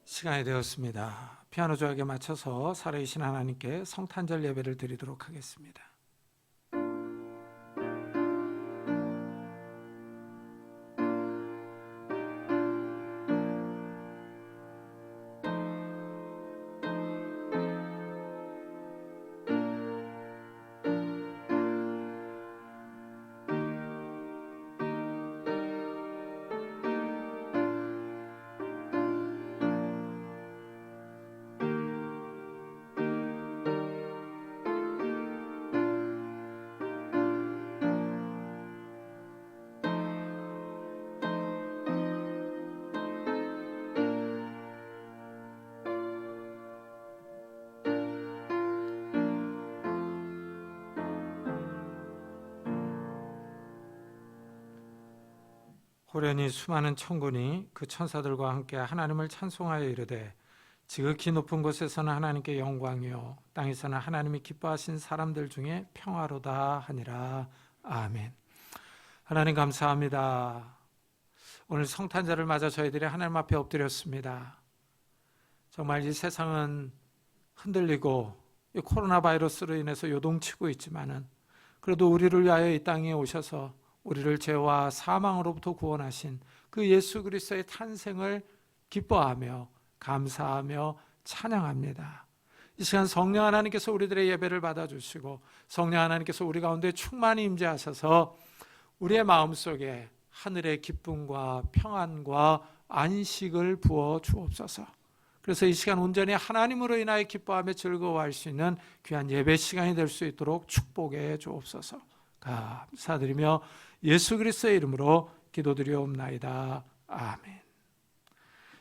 시간이 되었습니다. 피아노 조약에 맞춰서 살아계신 하나님께 성탄절 예배를 드리도록 하겠습니다. 호련히 수많은 천군이 그 천사들과 함께 하나님을 찬송하여 이르되 지극히 높은 곳에서는 하나님께 영광이요 땅에서는 하나님이 기뻐하신 사람들 중에 평화로다 하니라. 아멘. 하나님 감사합니다. 오늘 성탄절을 맞아 저희들이 하나님 앞에 엎드렸습니다. 정말 이 세상은 흔들리고 이 코로나 바이러스로 인해서 요동치고 있지만은 그래도 우리를 위하여 이 땅에 오셔서 우리를 죄와 사망으로부터 구원하신 그 예수 그리스도의 탄생을 기뻐하며 감사하며 찬양합니다. 이 시간 성령 하나님께서 우리들의 예배를 받아주시고 성령 하나님께서 우리 가운데 충만히 임재하셔서 우리의 마음속에 하늘의 기쁨과 평안과 안식을 부어 주옵소서. 그래서 이 시간 온전히 하나님으로 인하여 기뻐하며 즐거워할 수 있는 귀한 예배 시간이 될 수 있도록 축복해 주옵소서. 감사드리며 예수 그리스도의 이름으로 기도드리옵나이다. 아멘.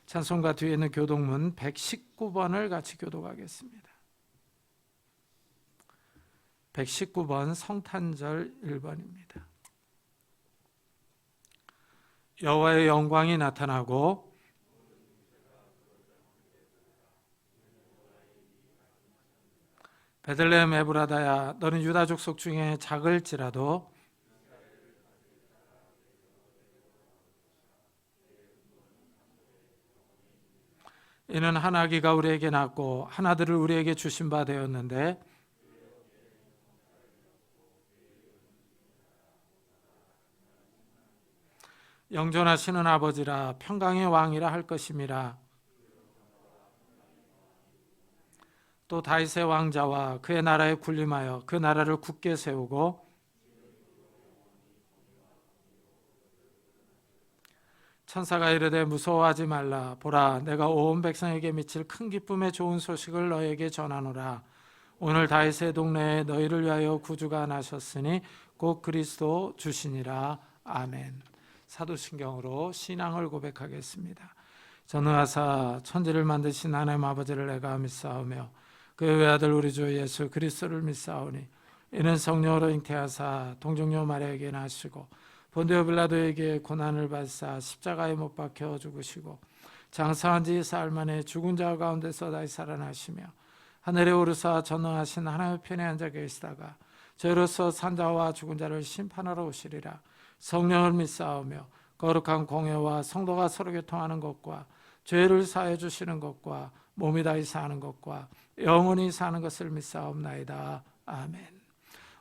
찬송가 뒤에 있는 교독문 119번을 같이 교독하겠습니다. 119번 성탄절 1번입니다. 여호와의 영광이 나타나고 베들레헴 에브라다야 너는 유다 족속 중에 작을지라도 이는 한 아기가 우리에게 낳고 한 아들을 우리에게 주신 바 되었는데 영존하시는 아버지라 평강의 왕이라 할 것임이라. 또 다윗의 왕자와 그의 나라에 군림하여 그 나라를 굳게 세우고 천사가 이르되 무서워하지 말라. 보라 내가 온 백성에게 미칠 큰 기쁨의 좋은 소식을 너에게 전하노라. 오늘 다윗의 동네에 너희를 위하여 구주가 나셨으니 곧 그리스도 주시니라. 아멘. 사도신경으로 신앙을 고백하겠습니다. 전능하사 천지를 만드신 하나님 아버지를 내가 믿사오며 그의 외아들 우리 주 예수 그리스도를 믿사오니 이는 성령으로 잉태하사 동정녀 마리아에게 나시고 본디오 빌라도에게 고난을 받사 십자가에 못 박혀 죽으시고 장사한 지 사흘 만에 죽은 자 가운데서 다시 살아나시며 하늘에 오르사 전능하신 하나님의 편에 앉아 계시다가 저희로서 산자와 죽은 자를 심판하러 오시리라. 성령을 믿사오며 거룩한 공회와 성도가 서로 교통하는 것과 죄를 사해 주시는 것과 몸이 다시 사는 것과 영원히 사는 것을 믿사옵나이다. 아멘.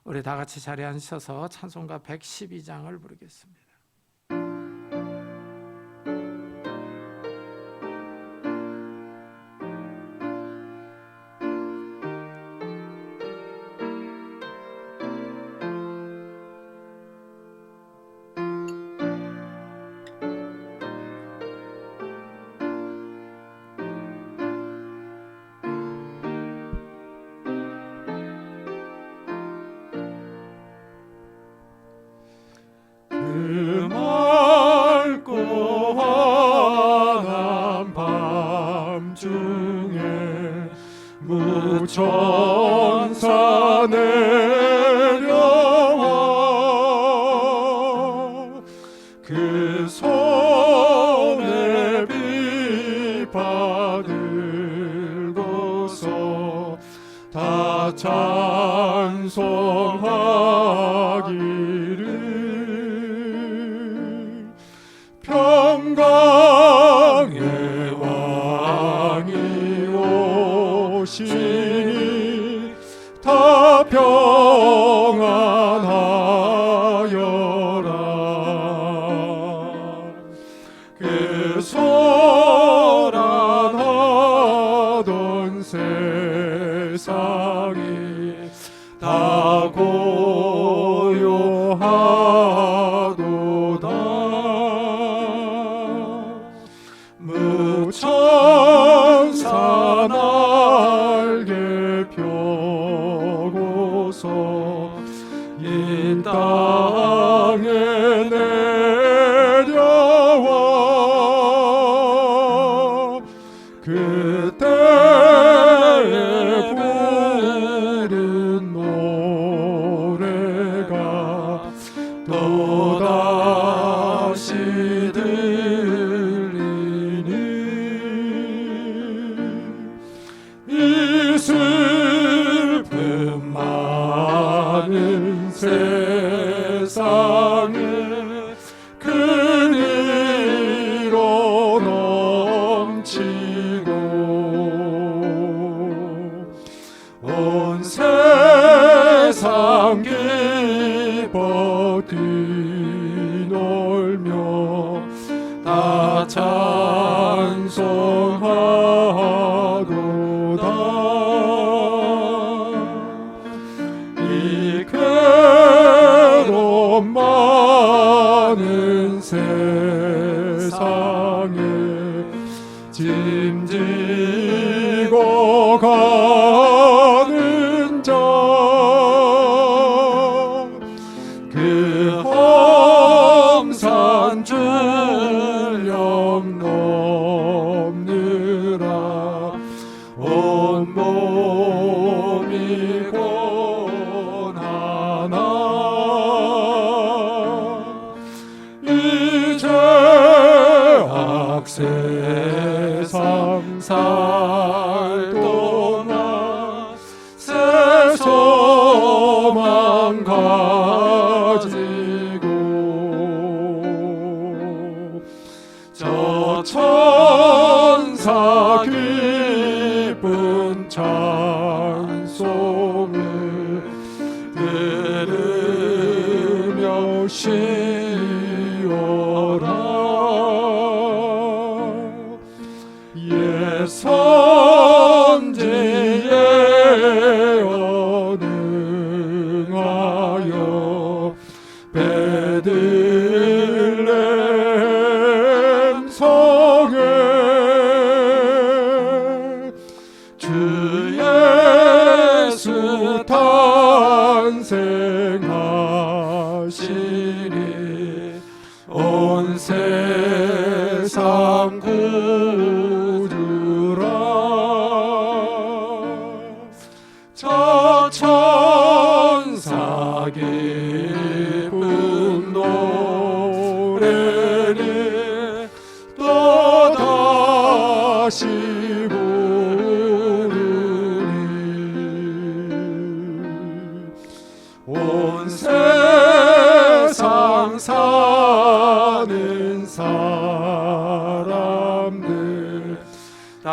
우리 다 같이 자리에 앉으셔서 찬송가 112장을 부르겠습니다. 그 맑고 환한 밤중에 무천사 내려와 그 손에 비파 들고서 다 찬송하기를 평강의 왕 하시니 다 평안하여라. 그 소란하던 세상이 다 고요하도다. 무천사 날개 펴고서 이 땅에 내려와 그때에 부른 노래가 또다시 들리니 이 슬픔 많은 세상에 그리로 넘치고 온 세상 기뻐 뛰놀며 다 찬송하도다. 이 괴로움 많은 세상에 짐지고 가는 자 그 험산 줄령 넘느라 온몸이 고난하나 이제 악세상 살 동안 새 소망 가지고 저 천사 기쁜 찬송을 들으며 쉬어라. 예 선지에 언응하여 베들레헴 성에 주 예수 탄생하시니 온 세상 구주라. 저 천사 기쁜 노래를 또다시 부르니 온 세상 사는 사람들 다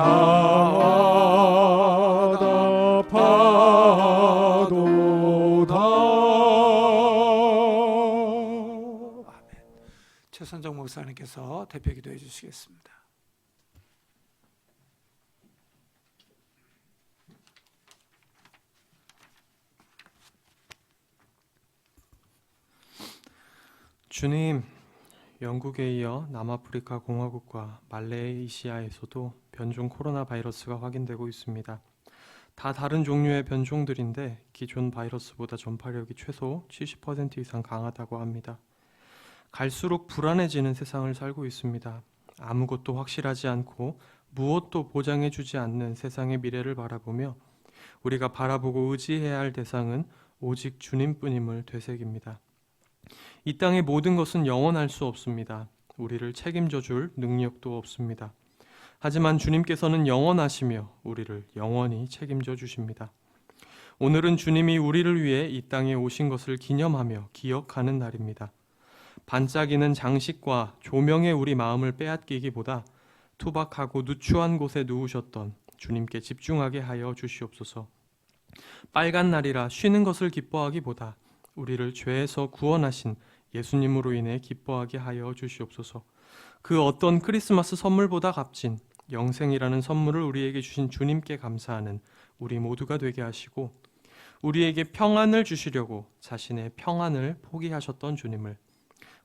화답하도다. 최선정 목사님께서 대표 기도해 주시겠습니다. 주님, 영국에 이어 남아프리카 공화국과 말레이시아에서도 변종 코로나 바이러스가 확인되고 있습니다. 다 다른 종류의 변종들인데 기존 바이러스보다 전파력이 최소 70% 이상 강하다고 합니다. 갈수록 불안해지는 세상을 살고 있습니다. 아무것도 확실하지 않고 무엇도 보장해주지 않는 세상의 미래를 바라보며 우리가 바라보고 의지해야 할 대상은 오직 주님뿐임을 되새깁니다. 이 땅의 모든 것은 영원할 수 없습니다. 우리를 책임져 줄 능력도 없습니다. 하지만 주님께서는 영원하시며 우리를 영원히 책임져 주십니다. 오늘은 주님이 우리를 위해 이 땅에 오신 것을 기념하며 기억하는 날입니다. 반짝이는 장식과 조명에 우리 마음을 빼앗기기보다 투박하고 누추한 곳에 누우셨던 주님께 집중하게 하여 주시옵소서. 빨간 날이라 쉬는 것을 기뻐하기보다 우리를 죄에서 구원하신 예수님으로 인해 기뻐하게 하여 주시옵소서. 그 어떤 크리스마스 선물보다 값진 영생이라는 선물을 우리에게 주신 주님께 감사하는 우리 모두가 되게 하시고, 우리에게 평안을 주시려고 자신의 평안을 포기하셨던 주님을,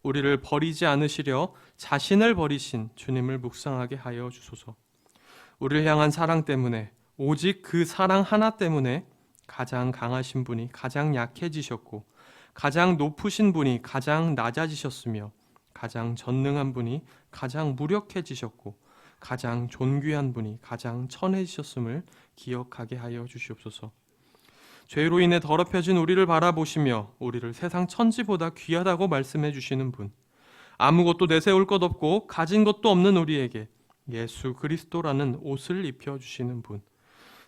우리를 버리지 않으시려 자신을 버리신 주님을 묵상하게 하여 주소서. 우리를 향한 사랑 때문에, 오직 그 사랑 하나 때문에 가장 강하신 분이 가장 약해지셨고, 가장 높으신 분이 가장 낮아지셨으며, 가장 전능한 분이 가장 무력해지셨고, 가장 존귀한 분이 가장 천해지셨음을 기억하게 하여 주시옵소서. 죄로 인해 더럽혀진 우리를 바라보시며 우리를 세상 천지보다 귀하다고 말씀해 주시는 분, 아무것도 내세울 것 없고 가진 것도 없는 우리에게 예수 그리스도라는 옷을 입혀주시는 분,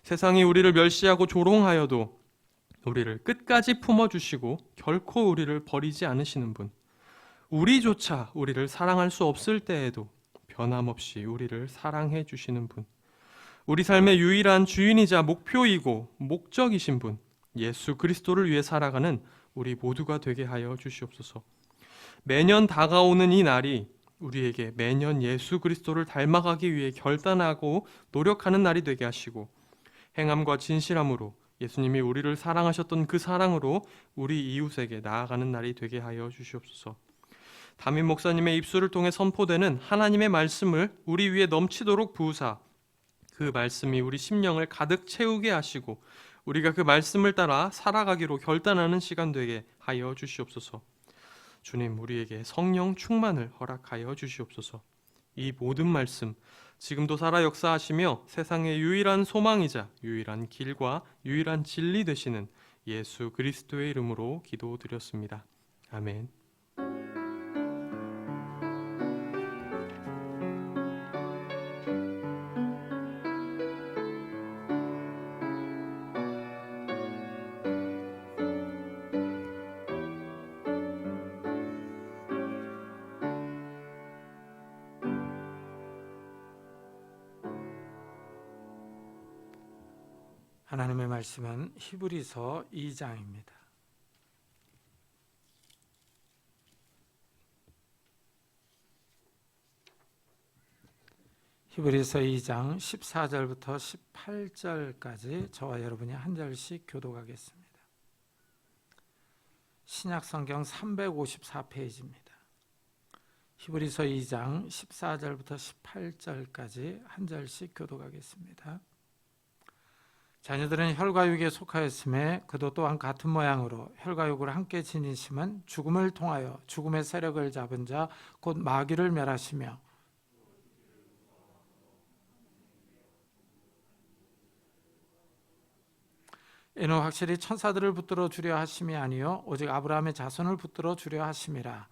세상이 우리를 멸시하고 조롱하여도 우리를 끝까지 품어주시고 결코 우리를 버리지 않으시는 분, 우리조차 우리를 사랑할 수 없을 때에도 변함없이 우리를 사랑해 주시는 분, 우리 삶의 유일한 주인이자 목표이고 목적이신 분, 예수 그리스도를 위해 살아가는 우리 모두가 되게 하여 주시옵소서. 매년 다가오는 이 날이 우리에게 매년 예수 그리스도를 닮아가기 위해 결단하고 노력하는 날이 되게 하시고, 행함과 진실함으로 예수님이 우리를 사랑하셨던 그 사랑으로 우리 이웃에게 나아가는 날이 되게 하여 주시옵소서. 담임 목사님의 입술을 통해 선포되는 하나님의 말씀을 우리 위에 넘치도록 부으사 그 말씀이 우리 심령을 가득 채우게 하시고 우리가 그 말씀을 따라 살아가기로 결단하는 시간 되게 하여 주시옵소서. 주님, 우리에게 성령 충만을 허락하여 주시옵소서. 이 모든 말씀 지금도 살아 역사하시며 세상의 유일한 소망이자 유일한 길과 유일한 진리 되시는 예수 그리스도의 이름으로 기도드렸습니다. 아멘. 하나님의 말씀은 히브리서 2장입니다. 히브리서 2장 14절부터 18절까지 저와 여러분이 한 절씩 교독하겠습니다. 신약성경 354페이지입니다. 히브리서 2장 14절부터 18절까지 한 절씩 교독하겠습니다. 자녀들은 혈과육에 속하였음에 그도 또한 같은 모양으로 혈과육을 함께 지니심은 죽음을 통하여 죽음의 세력을 잡은 자 곧 마귀를 멸하시며, 이는 확실히 천사들을 붙들어 주려 하심이 아니요 오직 아브라함의 자손을 붙들어 주려 하심이라.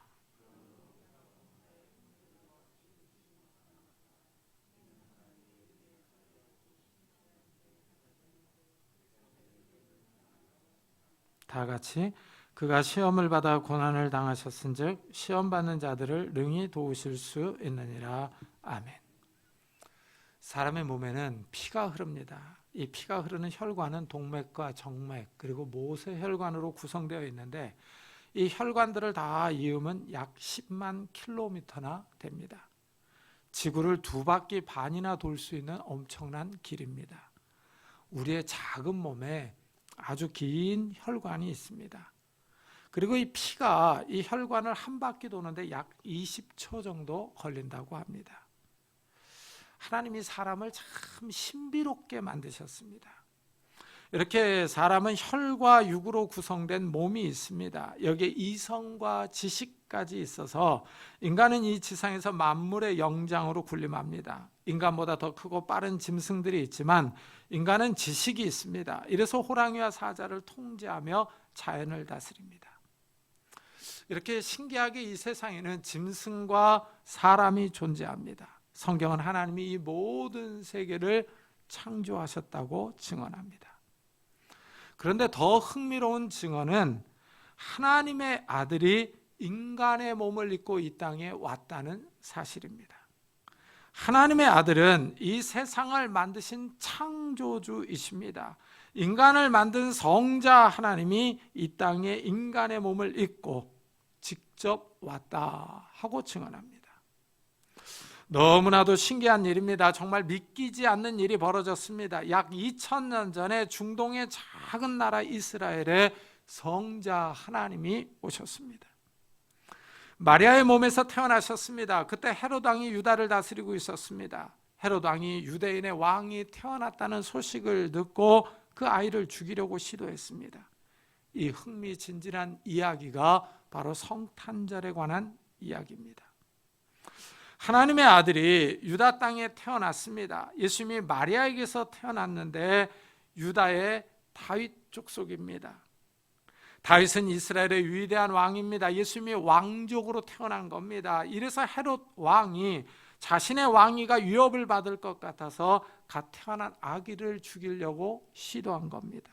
다 같이 그가 시험을 받아 고난을 당하셨은즉 시험 받는 자들을 능히 도우실 수 있느니라. 아멘. 사람의 몸에는 피가 흐릅니다. 이 피가 흐르는 혈관은 동맥과 정맥 그리고 모세혈관으로 구성되어 있는데, 이 혈관들을 다 이으면 약 10만 킬로미터나 됩니다. 지구를 2바퀴 반이나 돌 수 있는 엄청난 길입니다. 우리의 작은 몸에 아주 긴 혈관이 있습니다. 그리고 이 피가 이 혈관을 한 바퀴 도는데 약 20초 정도 걸린다고 합니다. 하나님이 사람을 참 신비롭게 만드셨습니다. 이렇게 사람은 혈과 육으로 구성된 몸이 있습니다. 여기에 이성과 지식까지 있어서 인간은 이 지상에서 만물의 영장으로 군림합니다. 인간보다 더 크고 빠른 짐승들이 있지만 인간은 지식이 있습니다. 이래서 호랑이와 사자를 통제하며 자연을 다스립니다. 이렇게 신기하게 이 세상에는 짐승과 사람이 존재합니다. 성경은 하나님이 이 모든 세계를 창조하셨다고 증언합니다. 그런데 더 흥미로운 증언은 하나님의 아들이 인간의 몸을 입고 이 땅에 왔다는 사실입니다. 하나님의 아들은 이 세상을 만드신 창조주이십니다. 인간을 만든 성자 하나님이 이 땅에 인간의 몸을 입고 직접 왔다 하고 증언합니다. 너무나도 신기한 일입니다. 정말 믿기지 않는 일이 벌어졌습니다. 약 2000년 전에 중동의 작은 나라 이스라엘에 성자 하나님이 오셨습니다. 마리아의 몸에서 태어나셨습니다. 그때 헤롯 왕이 유다를 다스리고 있었습니다. 헤롯 왕이 유대인의 왕이 태어났다는 소식을 듣고 그 아이를 죽이려고 시도했습니다. 이 흥미진진한 이야기가 바로 성탄절에 관한 이야기입니다. 하나님의 아들이 유다 땅에 태어났습니다. 예수님이 마리아에게서 태어났는데 유다의 다윗 족속입니다. 다윗은 이스라엘의 위대한 왕입니다. 예수님이 왕족으로 태어난 겁니다. 이래서 헤롯 왕이 자신의 왕위가 위협을 받을 것 같아서 갓 태어난 아기를 죽이려고 시도한 겁니다.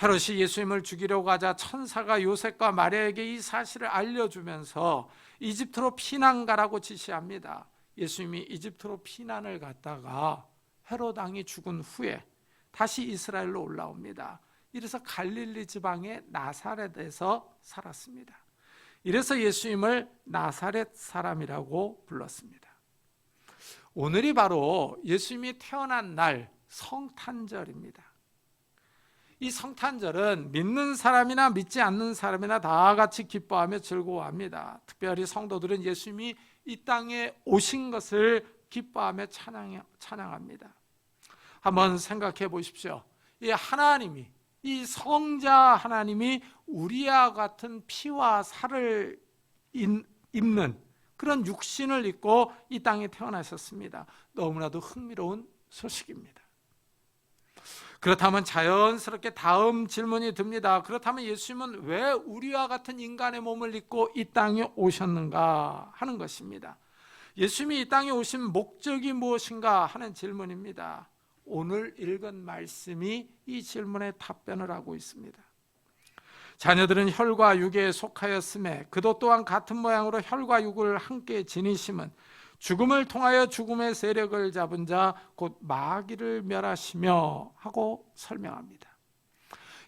헤롯이 예수님을 죽이려고 하자 천사가 요셉과 마리아에게 이 사실을 알려주면서 이집트로 피난 가라고 지시합니다. 예수님이 이집트로 피난을 갔다가 헤롯 왕이 죽은 후에 다시 이스라엘로 올라옵니다. 이래서 갈릴리 지방의 나사렛에서 살았습니다. 이래서 예수님을 나사렛 사람이라고 불렀습니다. 오늘이 바로 예수님이 태어난 날 성탄절입니다. 이 성탄절은 믿는 사람이나 믿지 않는 사람이나 다 같이 기뻐하며 즐거워합니다. 특별히 성도들은 예수님이 이 땅에 오신 것을 기뻐하며 찬양합니다. 한번 생각해 보십시오. 이 하나님이, 이 성자 하나님이 우리와 같은 피와 살을 입는 그런 육신을 입고 이 땅에 태어나셨습니다. 너무나도 흥미로운 소식입니다. 그렇다면 자연스럽게 다음 질문이 듭니다. 그렇다면 예수님은 왜 우리와 같은 인간의 몸을 입고 이 땅에 오셨는가 하는 것입니다. 예수님이 이 땅에 오신 목적이 무엇인가 하는 질문입니다. 오늘 읽은 말씀이 이 질문에 답변을 하고 있습니다. 자녀들은 혈과 육에 속하였음에 그도 또한 같은 모양으로 혈과 육을 함께 지니심은 죽음을 통하여 죽음의 세력을 잡은 자 곧 마귀를 멸하시며 하고 설명합니다.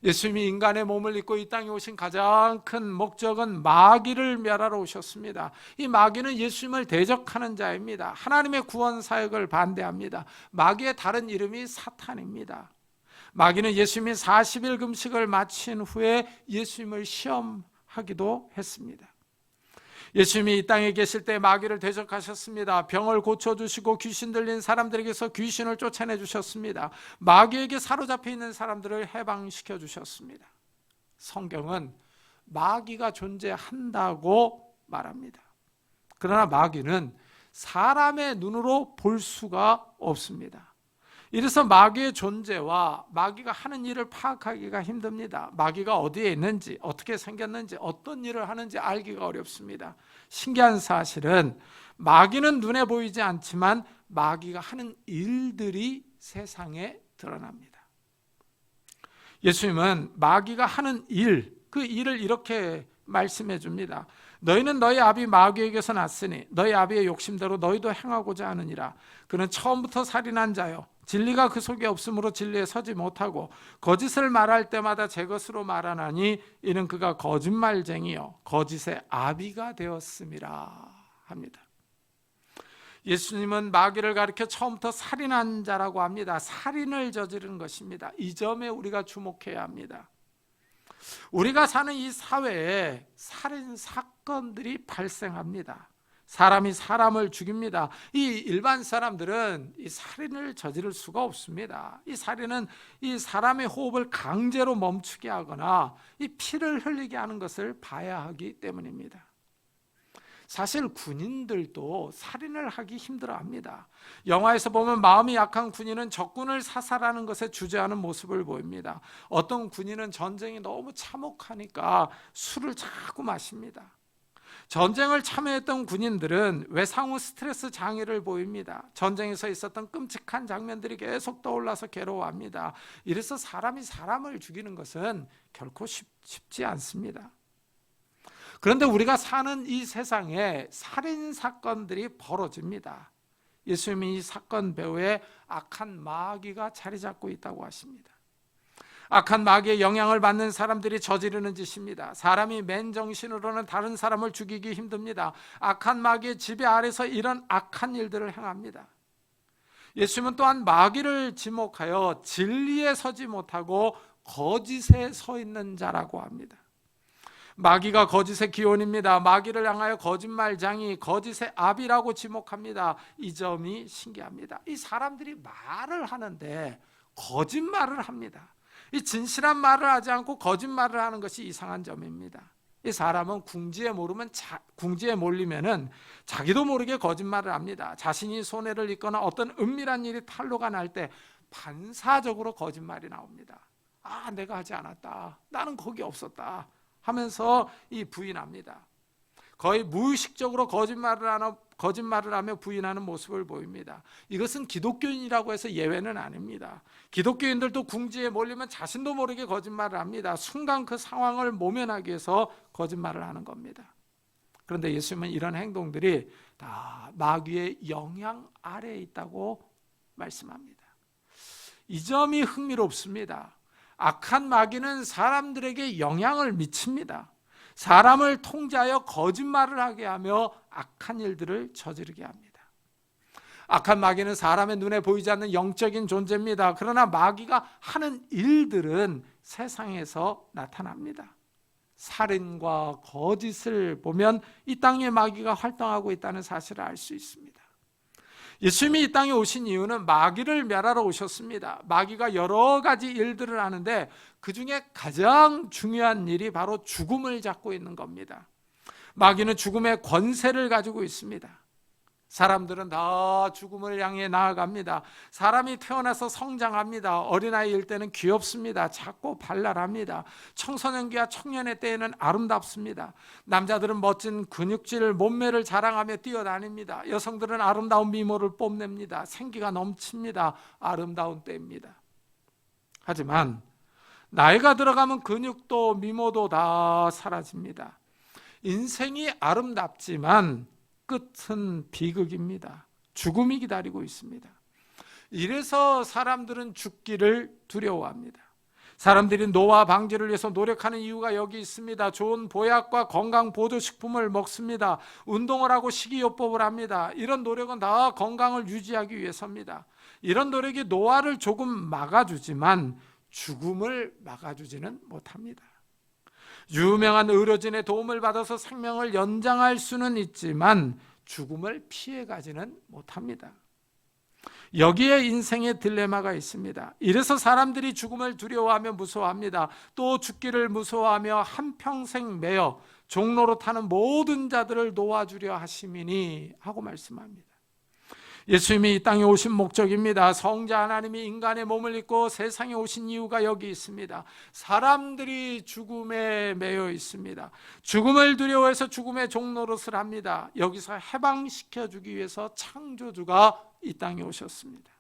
예수님이 인간의 몸을 입고 이 땅에 오신 가장 큰 목적은 마귀를 멸하러 오셨습니다. 이 마귀는 예수님을 대적하는 자입니다. 하나님의 구원 사역을 반대합니다. 마귀의 다른 이름이 사탄입니다. 마귀는 예수님이 40일 금식을 마친 후에 예수님을 시험하기도 했습니다. 예수님이 이 땅에 계실 때 마귀를 대적하셨습니다. 병을 고쳐주시고 귀신 들린 사람들에게서 귀신을 쫓아내 주셨습니다. 마귀에게 사로잡혀 있는 사람들을 해방시켜 주셨습니다. 성경은 마귀가 존재한다고 말합니다. 그러나 마귀는 사람의 눈으로 볼 수가 없습니다. 이래서 마귀의 존재와 마귀가 하는 일을 파악하기가 힘듭니다. 마귀가 어디에 있는지, 어떻게 생겼는지, 어떤 일을 하는지 알기가 어렵습니다. 신기한 사실은 마귀는 눈에 보이지 않지만 마귀가 하는 일들이 세상에 드러납니다. 예수님은 마귀가 하는 일, 그 일을 이렇게 말씀해 줍니다. 너희는 너희 아비 마귀에게서 났으니 너희 아비의 욕심대로 너희도 행하고자 하느니라. 그는 처음부터 살인한 자요 진리가 그 속에 없으므로 진리에 서지 못하고 거짓을 말할 때마다 제 것으로 말하나니 이는 그가 거짓말쟁이요 거짓의 아비가 되었음이라 합니다. 예수님은 마귀를 가리켜 처음부터 살인한 자라고 합니다. 살인을 저지른 것입니다. 이 점에 우리가 주목해야 합니다. 우리가 사는 이 사회에 살인 사건들이 발생합니다. 사람이 사람을 죽입니다. 이 일반 사람들은 이 살인을 저지를 수가 없습니다. 이 살인은 이 사람의 호흡을 강제로 멈추게 하거나 이 피를 흘리게 하는 것을 봐야 하기 때문입니다. 사실 군인들도 살인을 하기 힘들어합니다. 영화에서 보면 마음이 약한 군인은 적군을 사살하는 것에 주저하는 모습을 보입니다. 어떤 군인은 전쟁이 너무 참혹하니까 술을 자꾸 마십니다. 전쟁을 참여했던 군인들은 외상 후 스트레스 장애를 보입니다. 전쟁에서 있었던 끔찍한 장면들이 계속 떠올라서 괴로워합니다. 이래서 사람이 사람을 죽이는 것은 결코 쉽지 않습니다. 그런데 우리가 사는 이 세상에 살인 사건들이 벌어집니다. 예수님이 이 사건 배후에 악한 마귀가 자리 잡고 있다고 하십니다. 악한 마귀의 영향을 받는 사람들이 저지르는 짓입니다. 사람이 맨정신으로는 다른 사람을 죽이기 힘듭니다. 악한 마귀의 지배 아래서 이런 악한 일들을 행합니다. 예수님은 또한 마귀를 지목하여 진리에 서지 못하고 거짓에 서 있는 자라고 합니다. 마귀가 거짓의 기원입니다. 마귀를 향하여 거짓말장이, 거짓의 아비라고 지목합니다. 이 점이 신기합니다. 이 사람들이 말을 하는데 거짓말을 합니다. 이 진실한 말을 하지 않고 거짓말을 하는 것이 이상한 점입니다. 이 사람은 궁지에 몰리면은 자기도 모르게 거짓말을 합니다. 자신이 손해를 입거나 어떤 은밀한 일이 탄로가 날 때 반사적으로 거짓말이 나옵니다. 내가 하지 않았다, 나는 거기 없었다 하면서 이 부인합니다. 거의 무의식적으로 거짓말을 하며 부인하는 모습을 보입니다. 이것은 기독교인이라고 해서 예외는 아닙니다. 기독교인들도 궁지에 몰리면 자신도 모르게 거짓말을 합니다. 순간 그 상황을 모면하기 위해서 거짓말을 하는 겁니다. 그런데 예수님은 이런 행동들이 다 마귀의 영향 아래에 있다고 말씀합니다. 이 점이 흥미롭습니다. 악한 마귀는 사람들에게 영향을 미칩니다. 사람을 통제하여 거짓말을 하게 하며 악한 일들을 저지르게 합니다. 악한 마귀는 사람의 눈에 보이지 않는 영적인 존재입니다. 그러나 마귀가 하는 일들은 세상에서 나타납니다. 살인과 거짓을 보면 이 땅에 마귀가 활동하고 있다는 사실을 알 수 있습니다. 예수님이 이 땅에 오신 이유는 마귀를 멸하러 오셨습니다. 마귀가 여러 가지 일들을 하는데 그 중에 가장 중요한 일이 바로 죽음을 잡고 있는 겁니다. 마귀는 죽음의 권세를 가지고 있습니다. 사람들은 다 죽음을 향해 나아갑니다. 사람이 태어나서 성장합니다. 어린아이일 때는 귀엽습니다. 작고 발랄합니다. 청소년기와 청년의 때에는 아름답습니다. 남자들은 멋진 근육질 몸매를 자랑하며 뛰어다닙니다. 여성들은 아름다운 미모를 뽐냅니다. 생기가 넘칩니다. 아름다운 때입니다. 하지만 나이가 들어가면 근육도 미모도 다 사라집니다. 인생이 아름답지만 끝은 비극입니다. 죽음이 기다리고 있습니다. 이래서 사람들은 죽기를 두려워합니다. 사람들이 노화 방지를 위해서 노력하는 이유가 여기 있습니다. 좋은 보약과 건강 보조식품을 먹습니다. 운동을 하고 식이요법을 합니다. 이런 노력은 다 건강을 유지하기 위해서입니다. 이런 노력이 노화를 조금 막아주지만 죽음을 막아주지는 못합니다. 유명한 의료진의 도움을 받아서 생명을 연장할 수는 있지만 죽음을 피해가지는 못합니다. 여기에 인생의 딜레마가 있습니다. 이래서 사람들이 죽음을 두려워하며 무서워합니다. 또 죽기를 무서워하며 한평생 매여 종로로 타는 모든 자들을 놓아주려 하심이니 하고 말씀합니다. 예수님이 이 땅에 오신 목적입니다. 성자 하나님이 인간의 몸을 입고 세상에 오신 이유가 여기 있습니다. 사람들이 죽음에 매여 있습니다. 죽음을 두려워해서 죽음의 종노릇을 합니다. 여기서 해방시켜주기 위해서 창조주가 이 땅에 오셨습니다.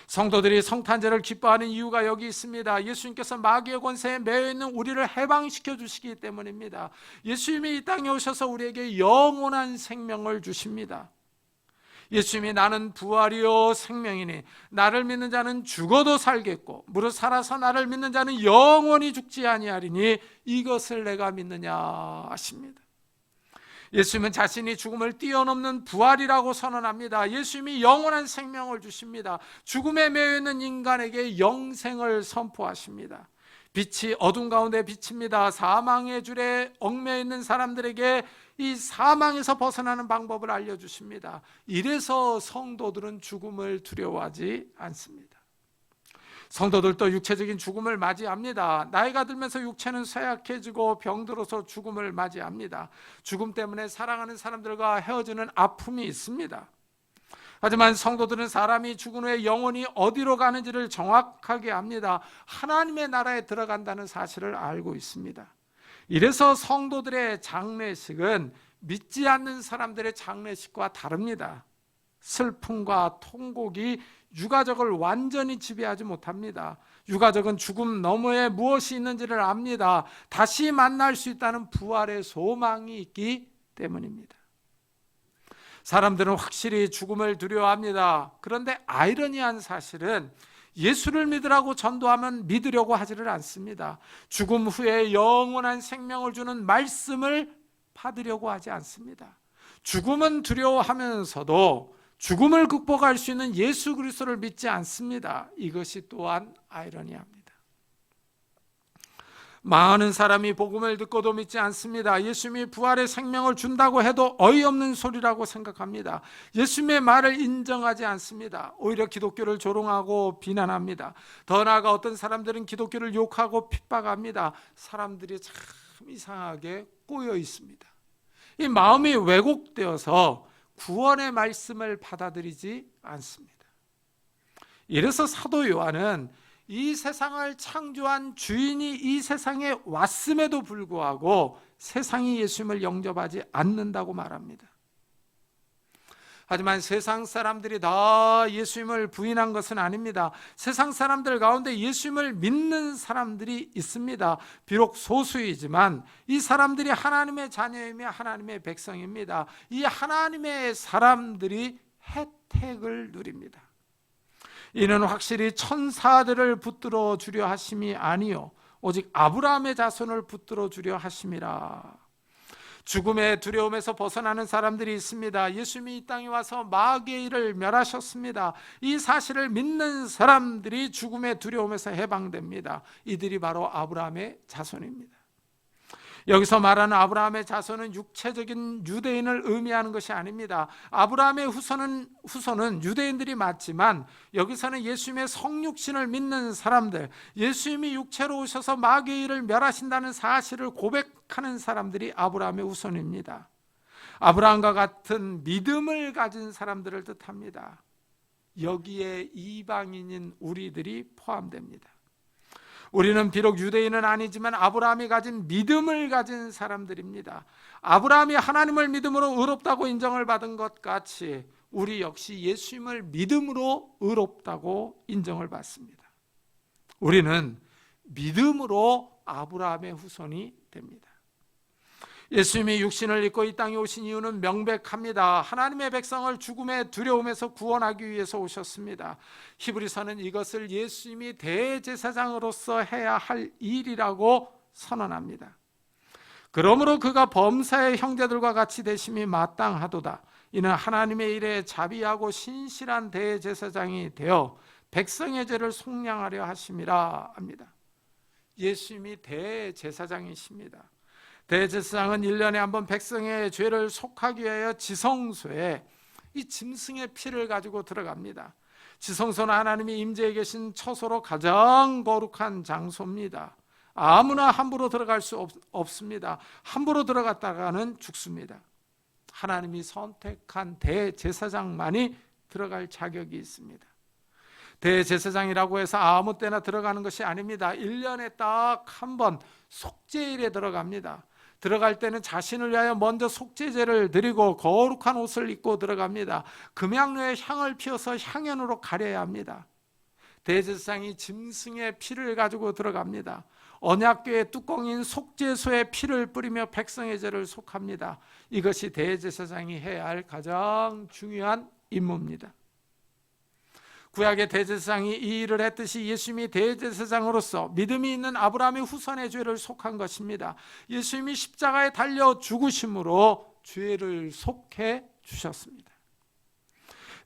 성도들이 성탄절을 기뻐하는 이유가 여기 있습니다. 예수님께서 마귀의 권세에 매여 있는 우리를 해방시켜 주시기 때문입니다. 예수님이 이 땅에 오셔서 우리에게 영원한 생명을 주십니다. 예수님이 나는 부활이요 생명이니 나를 믿는 자는 죽어도 살겠고 무릇 살아서 나를 믿는 자는 영원히 죽지 아니하리니 이것을 내가 믿느냐 하십니다. 예수님은 자신이 죽음을 뛰어넘는 부활이라고 선언합니다. 예수님이 영원한 생명을 주십니다. 죽음에 매여 있는 인간에게 영생을 선포하십니다. 빛이 어둠 가운데 비칩니다. 사망의 줄에 얽매여 있는 사람들에게 이 사망에서 벗어나는 방법을 알려주십니다. 이래서 성도들은 죽음을 두려워하지 않습니다. 성도들도 육체적인 죽음을 맞이합니다. 나이가 들면서 육체는 쇠약해지고 병들어서 죽음을 맞이합니다. 죽음 때문에 사랑하는 사람들과 헤어지는 아픔이 있습니다. 하지만 성도들은 사람이 죽은 후에 영원히 어디로 가는지를 정확하게 압니다. 하나님의 나라에 들어간다는 사실을 알고 있습니다. 이래서 성도들의 장례식은 믿지 않는 사람들의 장례식과 다릅니다. 슬픔과 통곡이 유가족을 완전히 지배하지 못합니다. 유가족은 죽음 너머에 무엇이 있는지를 압니다. 다시 만날 수 있다는 부활의 소망이 있기 때문입니다. 사람들은 확실히 죽음을 두려워합니다. 그런데 아이러니한 사실은 예수를 믿으라고 전도하면 믿으려고 하지를 않습니다. 죽음 후에 영원한 생명을 주는 말씀을 받으려고 하지 않습니다. 죽음은 두려워하면서도 죽음을 극복할 수 있는 예수 그리스도를 믿지 않습니다. 이것이 또한 아이러니합니다. 많은 사람이 복음을 듣고도 믿지 않습니다. 예수님이 부활의 생명을 준다고 해도 어이없는 소리라고 생각합니다. 예수님의 말을 인정하지 않습니다. 오히려 기독교를 조롱하고 비난합니다. 더 나아가 어떤 사람들은 기독교를 욕하고 핍박합니다. 사람들이 참 이상하게 꼬여 있습니다. 이 마음이 왜곡되어서 구원의 말씀을 받아들이지 않습니다. 이래서 사도 요한은 이 세상을 창조한 주인이 이 세상에 왔음에도 불구하고 세상이 예수님을 영접하지 않는다고 말합니다. 하지만 세상 사람들이 다 예수님을 부인한 것은 아닙니다. 세상 사람들 가운데 예수님을 믿는 사람들이 있습니다. 비록 소수이지만 이 사람들이 하나님의 자녀이며 하나님의 백성입니다. 이 하나님의 사람들이 혜택을 누립니다. 이는 확실히 천사들을 붙들어 주려 하심이 아니요 오직 아브라함의 자손을 붙들어 주려 하심이라. 죽음의 두려움에서 벗어나는 사람들이 있습니다. 예수님이 이 땅에 와서 마귀의 일을 멸하셨습니다. 이 사실을 믿는 사람들이 죽음의 두려움에서 해방됩니다. 이들이 바로 아브라함의 자손입니다. 여기서 말하는 아브라함의 자손은 육체적인 유대인을 의미하는 것이 아닙니다. 아브라함의 후손은 유대인들이 맞지만 여기서는 예수님의 성육신을 믿는 사람들, 예수님이 육체로 오셔서 마귀의 일을 멸하신다는 사실을 고백하는 사람들이 아브라함의 후손입니다. 아브라함과 같은 믿음을 가진 사람들을 뜻합니다. 여기에 이방인인 우리들이 포함됩니다. 우리는 비록 유대인은 아니지만 아브라함이 가진 믿음을 가진 사람들입니다. 아브라함이 하나님을 믿음으로 의롭다고 인정을 받은 것 같이 우리 역시 예수님을 믿음으로 의롭다고 인정을 받습니다. 우리는 믿음으로 아브라함의 후손이 됩니다. 예수님이 육신을 입고 이 땅에 오신 이유는 명백합니다. 하나님의 백성을 죽음의 두려움에서 구원하기 위해서 오셨습니다. 히브리서는 이것을 예수님이 대제사장으로서 해야 할 일이라고 선언합니다. 그러므로 그가 범사의 형제들과 같이 되심이 마땅하도다. 이는 하나님의 일에 자비하고 신실한 대제사장이 되어 백성의 죄를 속량하려 하심이라 합니다. 예수님이 대제사장이십니다. 대제사장은 1년에 한 번 백성의 죄를 속하기 위하여 지성소에 이 짐승의 피를 가지고 들어갑니다. 지성소는 하나님이 임재해 계신 처소로 가장 거룩한 장소입니다. 아무나 함부로 들어갈 수 없습니다. 함부로 들어갔다가는 죽습니다. 하나님이 선택한 대제사장만이 들어갈 자격이 있습니다. 대제사장이라고 해서 아무 때나 들어가는 것이 아닙니다. 1년에 딱 한 번 속죄일에 들어갑니다. 들어갈 때는 자신을 위하여 먼저 속죄제를 드리고 거룩한 옷을 입고 들어갑니다. 금향로에 향을 피워서 향연으로 가려야 합니다. 대제사장이 짐승의 피를 가지고 들어갑니다. 언약궤의 뚜껑인 속죄소에 피를 뿌리며 백성의 죄를 속합니다. 이것이 대제사장이 해야 할 가장 중요한 임무입니다. 구약의 대제사장이 이 일을 했듯이 예수님이 대제사장으로서 믿음이 있는 아브라함의 후손의 죄를 속한 것입니다. 예수님이 십자가에 달려 죽으심으로 죄를 속해 주셨습니다.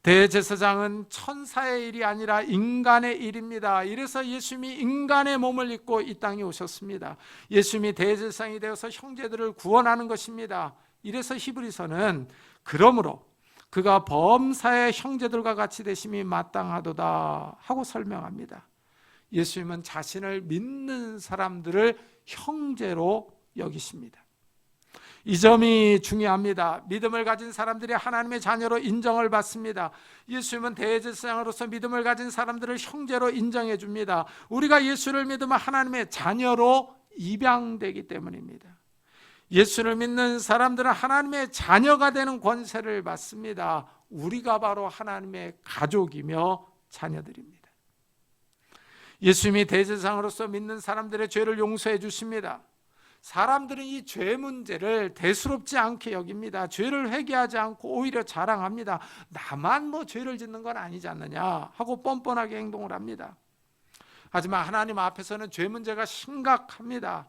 대제사장은 천사의 일이 아니라 인간의 일입니다. 이래서 예수님이 인간의 몸을 입고 이 땅에 오셨습니다. 예수님이 대제사장이 되어서 형제들을 구원하는 것입니다. 이래서 히브리서는 그러므로 그가 범사의 형제들과 같이 되심이 마땅하도다 하고 설명합니다. 예수님은 자신을 믿는 사람들을 형제로 여기십니다. 이 점이 중요합니다. 믿음을 가진 사람들이 하나님의 자녀로 인정을 받습니다. 예수님은 대제사장으로서 믿음을 가진 사람들을 형제로 인정해 줍니다. 우리가 예수를 믿으면 하나님의 자녀로 입양되기 때문입니다. 예수를 믿는 사람들은 하나님의 자녀가 되는 권세를 받습니다. 우리가 바로 하나님의 가족이며 자녀들입니다. 예수님이 대제사장으로서 믿는 사람들의 죄를 용서해 주십니다. 사람들은 이 죄 문제를 대수롭지 않게 여깁니다. 죄를 회개하지 않고 오히려 자랑합니다. 나만 뭐 죄를 짓는 건 아니지 않느냐 하고 뻔뻔하게 행동을 합니다. 하지만 하나님 앞에서는 죄 문제가 심각합니다.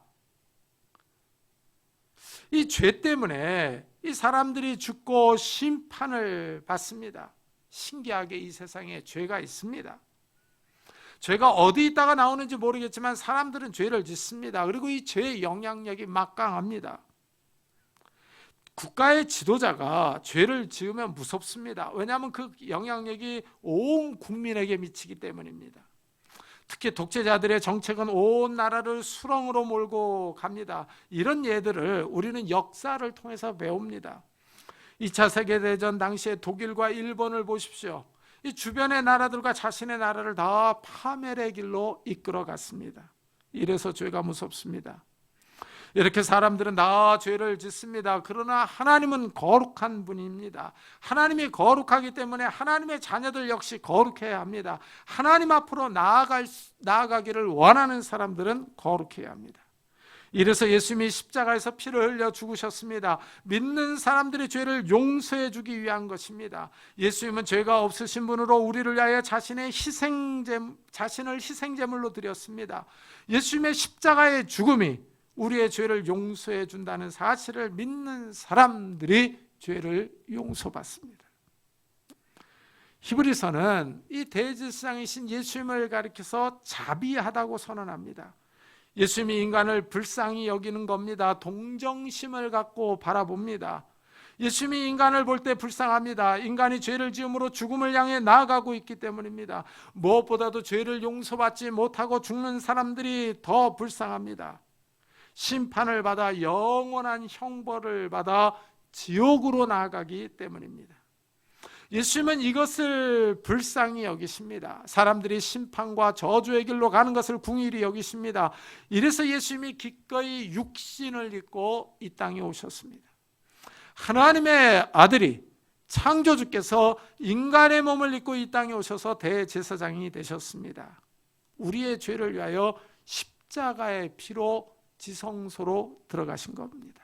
이 죄 때문에 이 사람들이 죽고 심판을 받습니다. 신기하게 이 세상에 죄가 있습니다. 죄가 어디 있다가 나오는지 모르겠지만 사람들은 죄를 짓습니다. 그리고 이 죄의 영향력이 막강합니다. 국가의 지도자가 죄를 지으면 무섭습니다. 왜냐하면 그 영향력이 온 국민에게 미치기 때문입니다. 특히 독재자들의 정책은 온 나라를 수렁으로 몰고 갑니다. 이런 예들을 우리는 역사를 통해서 배웁니다. 2차 세계대전 당시에 독일과 일본을 보십시오. 이 주변의 나라들과 자신의 나라를 다 파멸의 길로 이끌어 갔습니다. 이래서 죄가 무섭습니다. 이렇게 사람들은 다 죄를 짓습니다. 그러나 하나님은 거룩한 분입니다. 하나님이 거룩하기 때문에 하나님의 자녀들 역시 거룩해야 합니다. 하나님 앞으로 나아가기를 원하는 사람들은 거룩해야 합니다. 이래서 예수님이 십자가에서 피를 흘려 죽으셨습니다. 믿는 사람들의 죄를 용서해 주기 위한 것입니다. 예수님은 죄가 없으신 분으로 우리를 위하여 자신을 희생제물로 드렸습니다. 예수님의 십자가의 죽음이 우리의 죄를 용서해 준다는 사실을 믿는 사람들이 죄를 용서받습니다. 히브리서는 이 대제사장이신 예수님을 가리켜서 자비하다고 선언합니다. 예수님이 인간을 불쌍히 여기는 겁니다. 동정심을 갖고 바라봅니다. 예수님이 인간을 볼 때 불쌍합니다. 인간이 죄를 지음으로 죽음을 향해 나아가고 있기 때문입니다. 무엇보다도 죄를 용서받지 못하고 죽는 사람들이 더 불쌍합니다. 심판을 받아 영원한 형벌을 받아 지옥으로 나아가기 때문입니다. 예수님은 이것을 불쌍히 여기십니다. 사람들이 심판과 저주의 길로 가는 것을 궁일이 여기십니다. 이래서 예수님이 기꺼이 육신을 입고 이 땅에 오셨습니다. 하나님의 아들이 창조주께서 인간의 몸을 입고 이 땅에 오셔서 대제사장이 되셨습니다. 우리의 죄를 위하여 십자가의 피로 지성소로 들어가신 겁니다.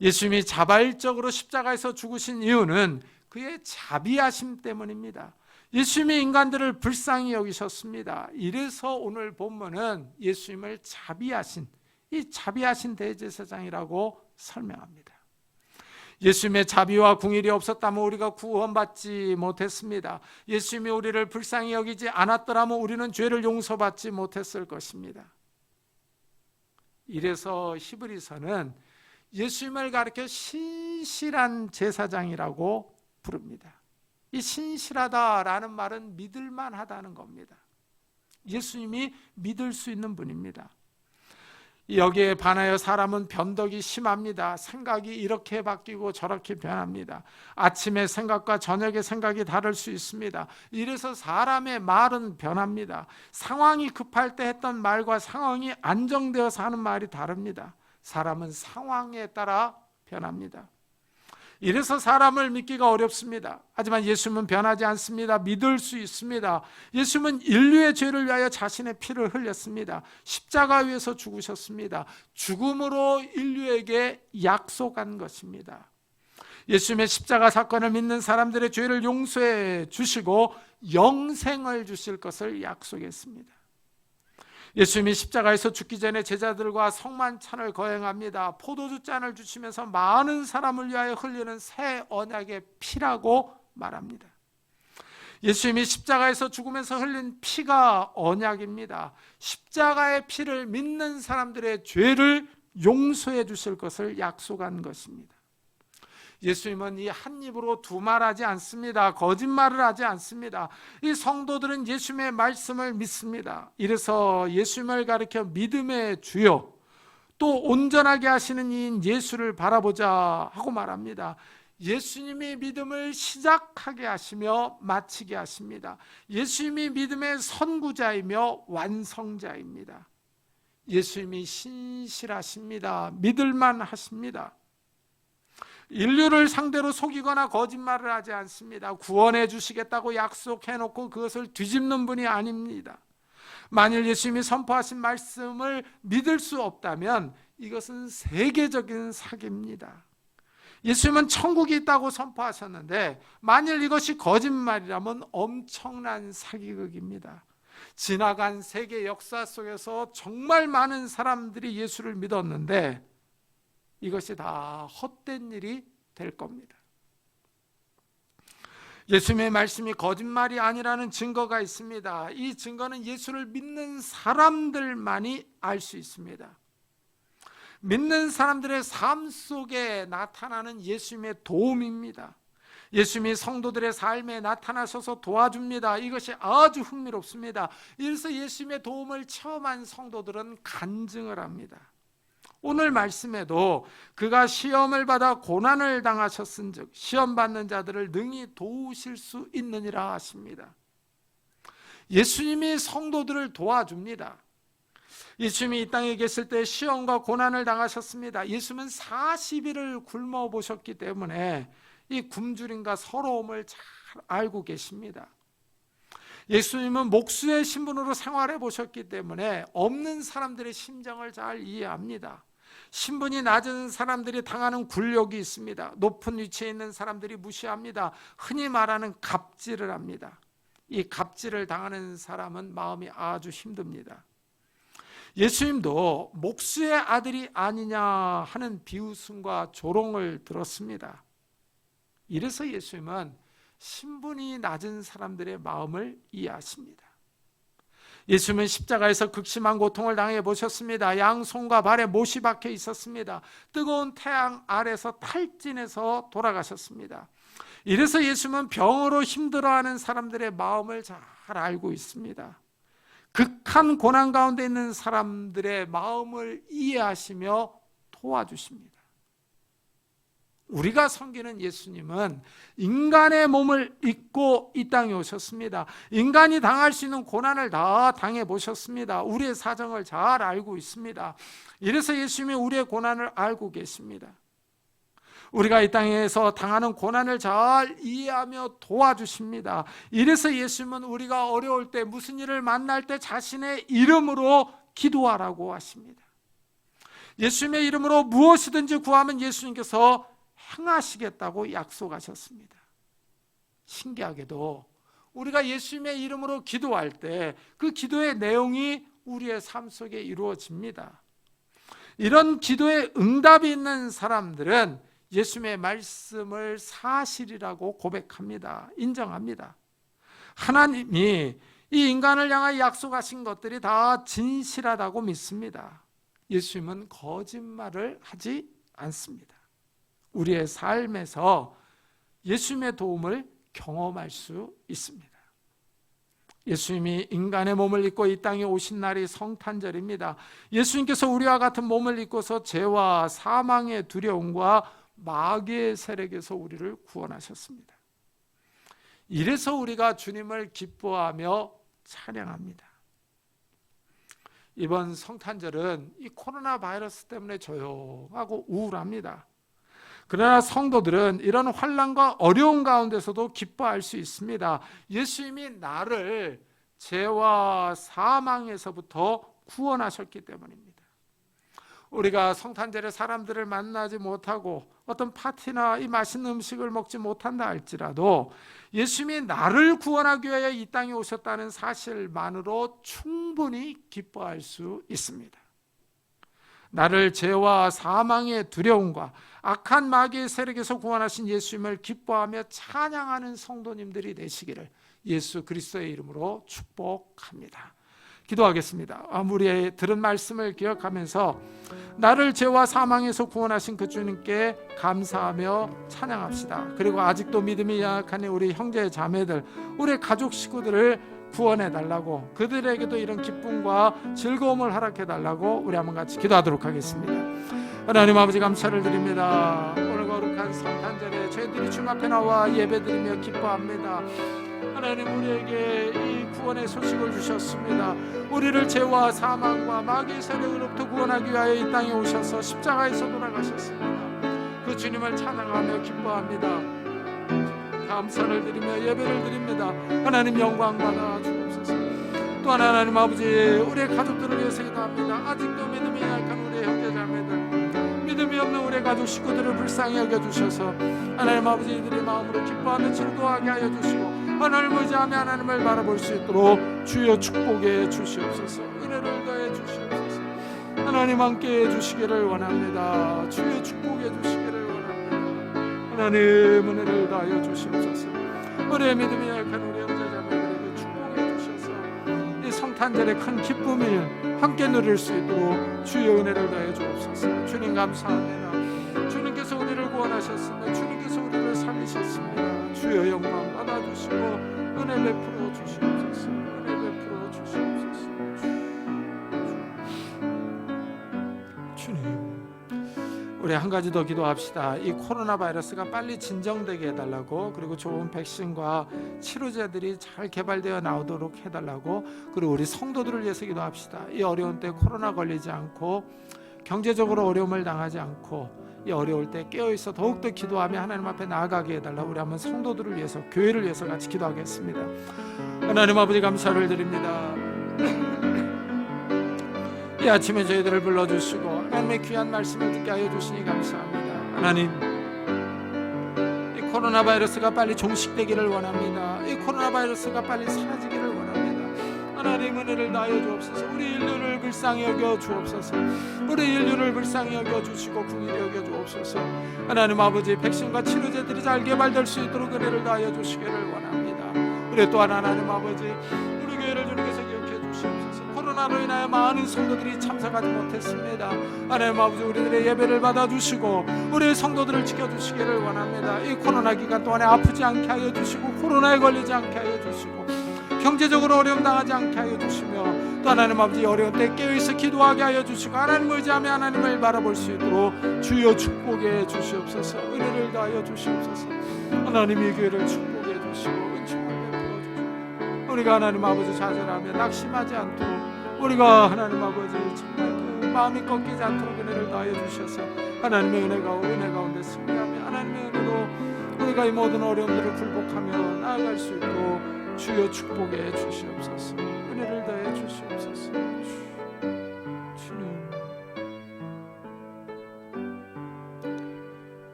예수님이 자발적으로 십자가에서 죽으신 이유는 그의 자비하심 때문입니다. 예수님이 인간들을 불쌍히 여기셨습니다. 이래서 오늘 본문은 예수님을 자비하신 대제사장이라고 설명합니다. 예수님의 자비와 궁일이 없었다면 우리가 구원받지 못했습니다. 예수님이 우리를 불쌍히 여기지 않았더라면 우리는 죄를 용서받지 못했을 것입니다. 이래서 히브리서는 예수님을 가리켜 신실한 제사장이라고 부릅니다. 이 신실하다라는 말은 믿을만하다는 겁니다. 예수님이 믿을 수 있는 분입니다. 여기에 반하여 사람은 변덕이 심합니다. 생각이 이렇게 바뀌고 저렇게 변합니다. 아침의 생각과 저녁의 생각이 다를 수 있습니다. 이래서 사람의 말은 변합니다. 상황이 급할 때 했던 말과 상황이 안정되어서 하는 말이 다릅니다. 사람은 상황에 따라 변합니다. 이래서 사람을 믿기가 어렵습니다. 하지만 예수님은 변하지 않습니다. 믿을 수 있습니다. 예수님은 인류의 죄를 위하여 자신의 피를 흘렸습니다. 십자가 위에서 죽으셨습니다. 죽음으로 인류에게 약속한 것입니다. 예수님의 십자가 사건을 믿는 사람들의 죄를 용서해 주시고 영생을 주실 것을 약속했습니다. 예수님이 십자가에서 죽기 전에 제자들과 성만찬을 거행합니다. 포도주잔을 주시면서 많은 사람을 위하여 흘리는 새 언약의 피라고 말합니다. 예수님이 십자가에서 죽으면서 흘린 피가 언약입니다. 십자가의 피를 믿는 사람들의 죄를 용서해 주실 것을 약속한 것입니다. 예수님은 이 한 입으로 두 말하지 않습니다. 거짓말을 하지 않습니다. 이 성도들은 예수님의 말씀을 믿습니다. 이래서 예수님을 가리켜 믿음의 주요 또 온전하게 하시는 이인 예수를 바라보자 하고 말합니다. 예수님이 믿음을 시작하게 하시며 마치게 하십니다. 예수님이 믿음의 선구자이며 완성자입니다. 예수님이 신실하십니다. 믿을만 하십니다. 인류를 상대로 속이거나 거짓말을 하지 않습니다. 구원해 주시겠다고 약속해놓고 그것을 뒤집는 분이 아닙니다. 만일 예수님이 선포하신 말씀을 믿을 수 없다면 이것은 세계적인 사기입니다. 예수님은 천국이 있다고 선포하셨는데 만일 이것이 거짓말이라면 엄청난 사기극입니다. 지나간 세계 역사 속에서 정말 많은 사람들이 예수를 믿었는데 이것이 다 헛된 일이 될 겁니다. 예수님의 말씀이 거짓말이 아니라는 증거가 있습니다. 이 증거는 예수를 믿는 사람들만이 알 수 있습니다. 믿는 사람들의 삶 속에 나타나는 예수님의 도움입니다. 예수님이 성도들의 삶에 나타나셔서 도와줍니다. 이것이 아주 흥미롭습니다. 이래서 예수님의 도움을 체험한 성도들은 간증을 합니다. 오늘 말씀에도 그가 시험을 받아 고난을 당하셨은즉 시험 받는 자들을 능히 도우실 수 있느니라 하십니다. 예수님이 성도들을 도와줍니다. 예수님이 이 땅에 계실 때 시험과 고난을 당하셨습니다. 예수님은 40일을 굶어 보셨기 때문에 이 굶주림과 서러움을 잘 알고 계십니다. 예수님은 목수의 신분으로 생활해 보셨기 때문에 없는 사람들의 심정을 잘 이해합니다. 신분이 낮은 사람들이 당하는 굴욕이 있습니다. 높은 위치에 있는 사람들이 무시합니다. 흔히 말하는 갑질을 합니다. 이 갑질을 당하는 사람은 마음이 아주 힘듭니다. 예수님도 목수의 아들이 아니냐 하는 비웃음과 조롱을 들었습니다. 이래서 예수님은 신분이 낮은 사람들의 마음을 이해하십니다. 예수님은 십자가에서 극심한 고통을 당해 보셨습니다. 양손과 발에 못이 박혀 있었습니다. 뜨거운 태양 아래서 탈진해서 돌아가셨습니다. 이래서 예수님은 병으로 힘들어하는 사람들의 마음을 잘 알고 있습니다. 극한 고난 가운데 있는 사람들의 마음을 이해하시며 도와주십니다. 우리가 섬기는 예수님은 인간의 몸을 입고 이 땅에 오셨습니다. 인간이 당할 수 있는 고난을 다 당해보셨습니다. 우리의 사정을 잘 알고 있습니다. 이래서 예수님이 우리의 고난을 알고 계십니다. 우리가 이 땅에서 당하는 고난을 잘 이해하며 도와주십니다. 이래서 예수님은 우리가 어려울 때 무슨 일을 만날 때 자신의 이름으로 기도하라고 하십니다. 예수님의 이름으로 무엇이든지 구하면 예수님께서 행하시겠다고 약속하셨습니다. 신기하게도 우리가 예수님의 이름으로 기도할 때 그 기도의 내용이 우리의 삶 속에 이루어집니다. 이런 기도에 응답이 있는 사람들은 예수님의 말씀을 사실이라고 고백합니다. 인정합니다. 하나님이 이 인간을 향하여 약속하신 것들이 다 진실하다고 믿습니다. 예수님은 거짓말을 하지 않습니다. 우리의 삶에서 예수님의 도움을 경험할 수 있습니다. 예수님이 인간의 몸을 입고 이 땅에 오신 날이 성탄절입니다. 예수님께서 우리와 같은 몸을 입고서 죄와 사망의 두려움과 마귀의 세력에서 우리를 구원하셨습니다. 이래서 우리가 주님을 기뻐하며 찬양합니다. 이번 성탄절은 이 코로나 바이러스 때문에 조용하고 우울합니다. 그러나 성도들은 이런 환난과 어려운 가운데서도 기뻐할 수 있습니다. 예수님이 나를 죄와 사망에서부터 구원하셨기 때문입니다. 우리가 성탄절에 사람들을 만나지 못하고 어떤 파티나 이 맛있는 음식을 먹지 못한다 할지라도 예수님이 나를 구원하기 위하여 이 땅에 오셨다는 사실만으로 충분히 기뻐할 수 있습니다. 나를 죄와 사망의 두려움과 악한 마귀의 세력에서 구원하신 예수님을 기뻐하며 찬양하는 성도님들이 되시기를 예수 그리스도의 이름으로 축복합니다. 기도하겠습니다. 우리의 들은 말씀을 기억하면서 나를 죄와 사망에서 구원하신 그 주님께 감사하며 찬양합시다. 그리고 아직도 믿음이 약한 우리 형제 자매들, 우리 가족 식구들을 구원해달라고, 그들에게도 이런 기쁨과 즐거움을 허락해달라고 우리 한번 같이 기도하도록 하겠습니다. 하나님 아버지 감사를 드립니다. 오늘 거룩한 성탄절에 저희들이 주님 앞에 나와 예배드리며 기뻐합니다. 하나님 우리에게 이 구원의 소식을 주셨습니다. 우리를 죄와 사망과 마귀의 세력으로부터 구원하기 위하여 이 땅에 오셔서 십자가에서 돌아가셨습니다. 그 주님을 찬양하며 기뻐합니다. 감사를 드리며 예배를 드립니다. 하나님 영광 받아 주옵소서. 또한 하나님 아버지 우리의 가족들을 위해서 기도합니다. 아직도 믿음이 약한 우리의 형제자매들, 믿음이 없는 우리 가족 식구들을 불쌍히 여겨주셔서 하나님 아버지 이들의 마음으로 기뻐하며 즐거워하게 하여 주시고 하나님을 의지하며 하나님을 바라볼 수 있도록 주여 축복해 주시옵소서. 은혜를 더해 주시옵소서. 하나님 함께 해주시기를 원합니다. 주여 축복해 주시기를 원합니다. 하나님 은혜를 다하여 주시옵소서. 우리의 믿음이 약한 우리 형제자매들에게 축복해 주셔서 이 성탄절의 큰 기쁨을 함께 누릴 수 있도록 주여 은혜를 다해 주옵소서. 주님 감사합니다. 주님께서 우리를 구원하셨으며 주님께서 우리를 살리셨습니다. 주여 영광 받아주시고 은혜 베풀어 주시옵소서. 은혜 베풀어 주시옵소서. 주님, 우리 한 가지 더 기도합시다. 이 코로나 바이러스가 빨리 진정되게 해달라고, 그리고 좋은 백신과 치료제들이 잘 개발되어 나오도록 해달라고, 그리고 우리 성도들을 위해서 기도합시다. 이 어려운 때 코로나 걸리지 않고 경제적으로 어려움을 당하지 않고 이 어려울 때 깨어있어 더욱더 기도하며 하나님 앞에 나아가게 해달라고 우리 한번 성도들을 위해서, 교회를 위해서 같이 기도하겠습니다. 하나님 아버지 감사를 드립니다. 이 아침에 저희들을 불러주시고 하나님의 귀한 말씀을 듣게 하여 주시니 감사합니다. 하나님, 이 코로나 바이러스가 빨리 종식되기를 원합니다. 이 코로나 바이러스가 빨리 사라지기를 원합니다. 하나님 은혜를 다하여 주옵소서. 우리 인류를 불쌍히 여겨 주옵소서. 우리 인류를 불쌍히 여겨 주시고 긍휼히 여겨 주옵소서. 하나님 아버지, 백신과 치료제들이 잘 개발될 수 있도록 은혜를 다하여 주시기를 원합니다. 그리고 또한 하나님 아버지, 우리 교회를 주님께서 기억해 주시옵소서. 코로나로 인하여 많은 성도들이 참석하지 못했습니다. 하나님 아버지, 우리들의 예배를 받아주시고 우리 성도들을 지켜주시기를 원합니다. 이 코로나 기간 동안에 아프지 않게 하여 주시고 코로나에 걸리지 않게 하여 주시고 경제적으로 어려움 당하지 않게 하여 주시며, 또 하나님 아버지 어려운 때 깨어있어 기도하게 하여 주시고 하나님을 의지하며 하나님을 바라볼 수 있도록 주여 축복해 주시옵소서. 은혜를 다하여 주시옵소서. 하나님이 교회를 축복해 주시고 은총을 베풀어 주시고 우리가 하나님 아버지 좌절하며 낙심하지 않도록, 우리가 하나님 아버지 정말 그 마음이 꺾이지 않도록 은혜를 다하여 주셔서 하나님의 은혜 가운데 승리하며 하나님의 은혜로 우리가 이 모든 어려움들을 굴복하며 나아갈 수 있도록 주여 축복해 주시옵소서. 은혜를 더해 주시옵소서. 주님,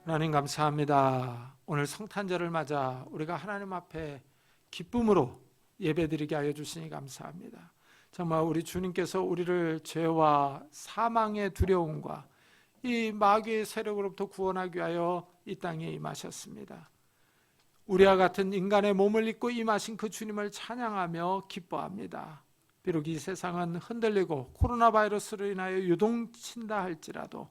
하나님 감사합니다. 오늘 성탄절을 맞아 우리가 하나님 앞에 기쁨으로 예배드리게 하여 주시니 감사합니다. 정말 우리 주님께서 우리를 죄와 사망의 두려움과 이 마귀의 세력으로부터 구원하기 위하여 이 땅에 임하셨습니다. 우리와 같은 인간의 몸을 입고 임하신 그 주님을 찬양하며 기뻐합니다. 비록 이 세상은 흔들리고 코로나 바이러스로 인하여 요동친다 할지라도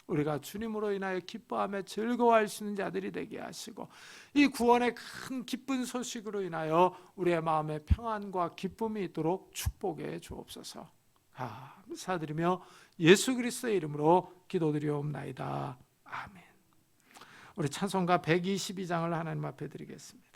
우리가 주님으로 인하여 기뻐하며 즐거워할 수 있는 자들이 되게 하시고, 이 구원의 큰 기쁜 소식으로 인하여 우리의 마음에 평안과 기쁨이 있도록 축복해 주옵소서. 감사드리며 예수 그리스도의 이름으로 기도드리옵나이다. 아멘. 우리 찬송가 122장을 하나님 앞에 드리겠습니다.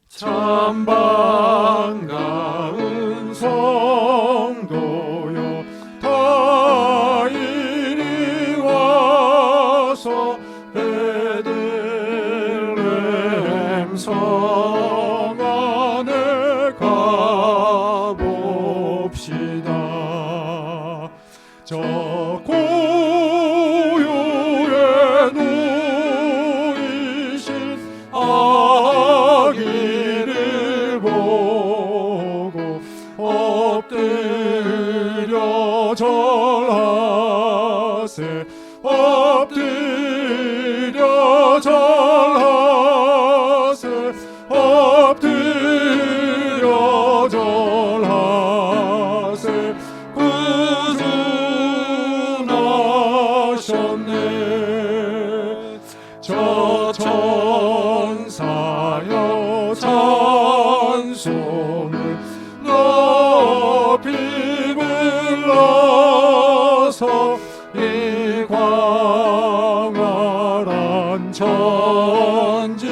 참 반가운 성도여, 다 이리 와서 베들레헴 성 안에 가봅시다. 저 고요에 누이신 아기를 보고 엎드려 절하세, 엎드려 절하세, 엎드려 절하세. 구주나셨네. 저 천사여 찬송을 높이 불러서 이 광활한 천지에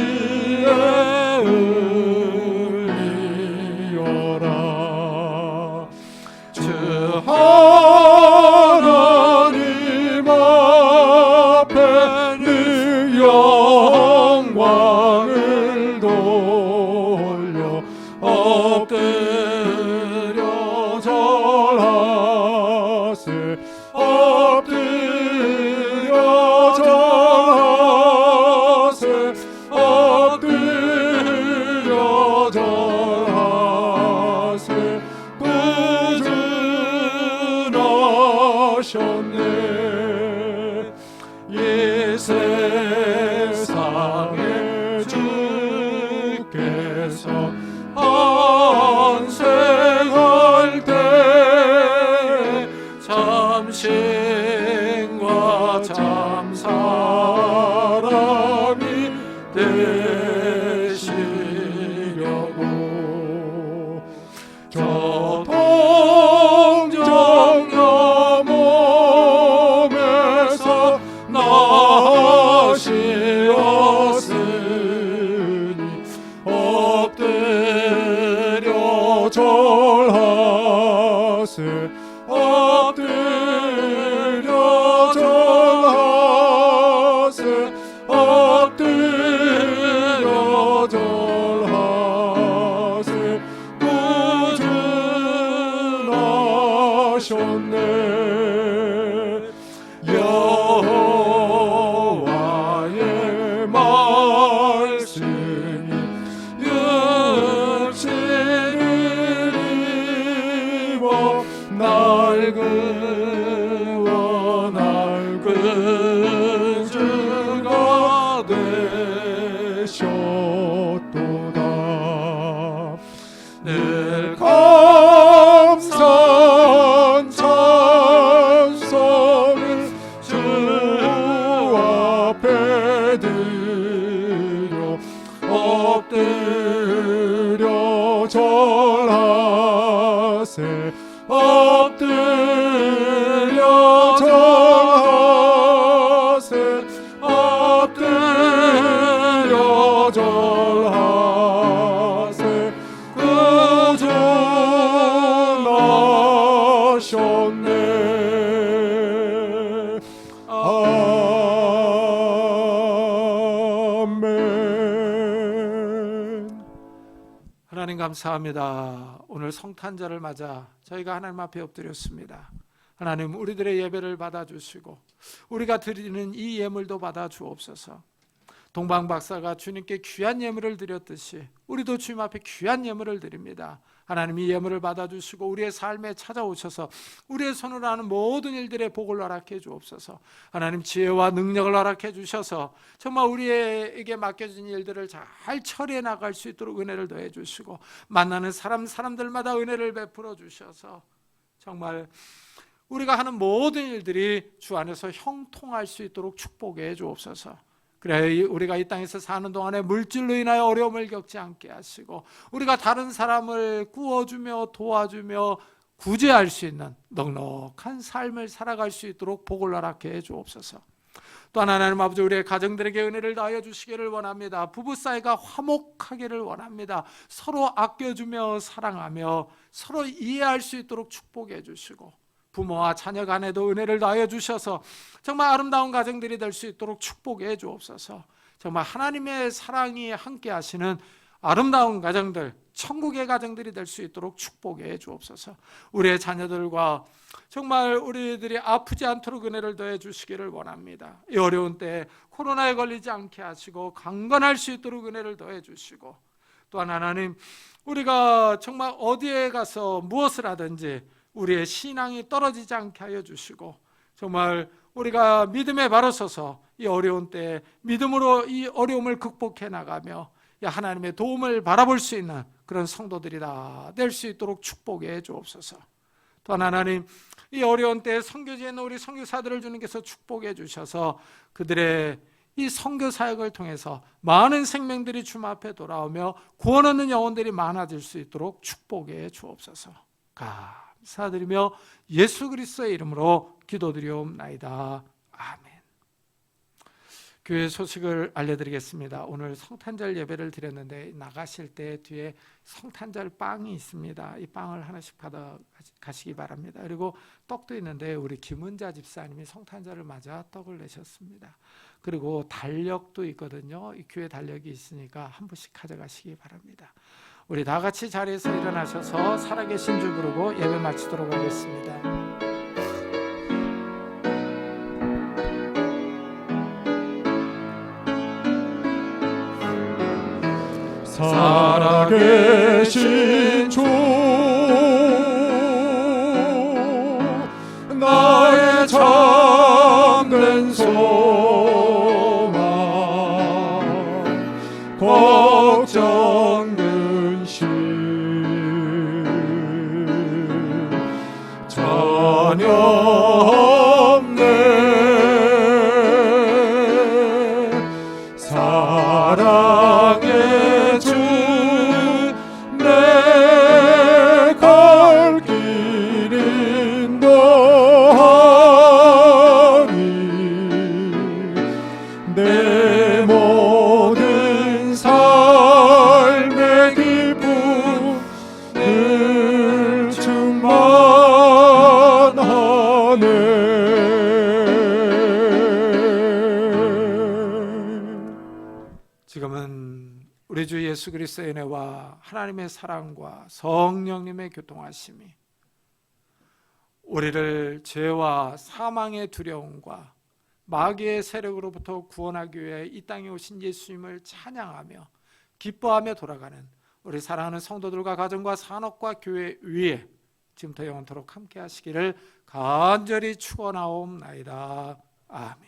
엎드려 절하세 엎드려 절하세 꾸준하셨네 이 세상에 주께서 안생할 때 참신과 참사람이 되시려고 저 동정녀 몸에서 나시었으니 엎드려 절하세 엎드려 절하세 엎드려 절하세 꾸준하셨네 여호와의 말씀이 육신을 입어 낡은 주가 되셨도다 늘 감사한 찬송을 주 앞에 드려 엎드려 절하세 엎드려 절하세 엎드려 절하세 꾸준하셨네 아멘 하나님 감사합니다. 오늘 성탄절을 맞아 저희가 하나님 앞에 엎드렸습니다. 하나님 우리들의 예배를 받아주시고 우리가 드리는 이 예물도 받아주옵소서. 동방박사가 주님께 귀한 예물을 드렸듯이 우리도 주님 앞에 귀한 예물을 드립니다. 하나님 이 예물을 받아주시고 우리의 삶에 찾아오셔서 우리의 손으로 하는 모든 일들의 복을 허락해 주옵소서. 하나님 지혜와 능력을 허락해 주셔서 정말 우리에게 맡겨진 일들을 잘 처리해 나갈 수 있도록 은혜를 더해 주시고 만나는 사람들마다 은혜를 베풀어 주셔서 정말 우리가 하는 모든 일들이 주 안에서 형통할 수 있도록 축복해 주옵소서. 그래 우리가 이 땅에서 사는 동안에 물질로 인하여 어려움을 겪지 않게 하시고 우리가 다른 사람을 구워주며 도와주며 구제할 수 있는 넉넉한 삶을 살아갈 수 있도록 복을 허락해 주옵소서. 또한 하나님 아버지 우리의 가정들에게 은혜를 더하여 주시기를 원합니다. 부부 사이가 화목하기를 원합니다. 서로 아껴주며 사랑하며 서로 이해할 수 있도록 축복해 주시고 부모와 자녀 간에도 은혜를 더하여 주셔서 정말 아름다운 가정들이 될 수 있도록 축복해 주옵소서. 정말 하나님의 사랑이 함께 하시는 아름다운 가정들, 천국의 가정들이 될 수 있도록 축복해 주옵소서. 우리의 자녀들과 정말 우리들이 아프지 않도록 은혜를 더해 주시기를 원합니다. 이 어려운 때에 코로나에 걸리지 않게 하시고 강건할 수 있도록 은혜를 더해 주시고 또한 하나님 우리가 정말 어디에 가서 무엇을 하든지 우리의 신앙이 떨어지지 않게 하여 주시고 정말 우리가 믿음에 바로 서서 이 어려운 때에 믿음으로 이 어려움을 극복해 나가며 하나님의 도움을 바라볼 수 있는 그런 성도들이 다 될 수 있도록 축복해 주옵소서. 또한 하나님 이 어려운 때에 선교지에 있는 우리 선교사들을 주님께서 축복해 주셔서 그들의 이 선교 사역을 통해서 많은 생명들이 주님 앞에 돌아오며 구원 얻는 영혼들이 많아질 수 있도록 축복해 주옵소서. 감사드리며 예수 그리스도의 이름으로 기도드리옵나이다. 아멘. 교회 소식을 알려드리겠습니다. 오늘 성탄절 예배를 드렸는데 나가실 때 뒤에 성탄절 빵이 있습니다. 이 빵을 하나씩 받아 가시기 바랍니다. 그리고 떡도 있는데 우리 김은자 집사님이 성탄절을 맞아 떡을 내셨습니다. 그리고 달력도 있거든요. 이 교회 달력이 있으니까 한 부씩 가져가시기 바랍니다. 우리 다 같이 자리에서 일어나셔서 살아계신 주 부르고 예배 마치도록 하겠습니다. 살아계신 주 나의 참된 소망 걱정 근심 전혀 없네 사랑의 주 내 갈 길 인도하니 내 모든 삶의 기쁨 늘 충만하네. 지금은 우리 주 예수 그리스도의 은혜와 하나님의 사랑과 성령님의 교통하심이 우리를 죄와 사망의 두려움과 마귀의 세력으로부터 구원하기 위해 이 땅에 오신 예수님을 찬양하며 기뻐하며 돌아가는 우리 사랑하는 성도들과 가정과 산업과 교회 위에 지금부터 영원토록 함께 하시기를 간절히 축원하옵나이다. 아멘.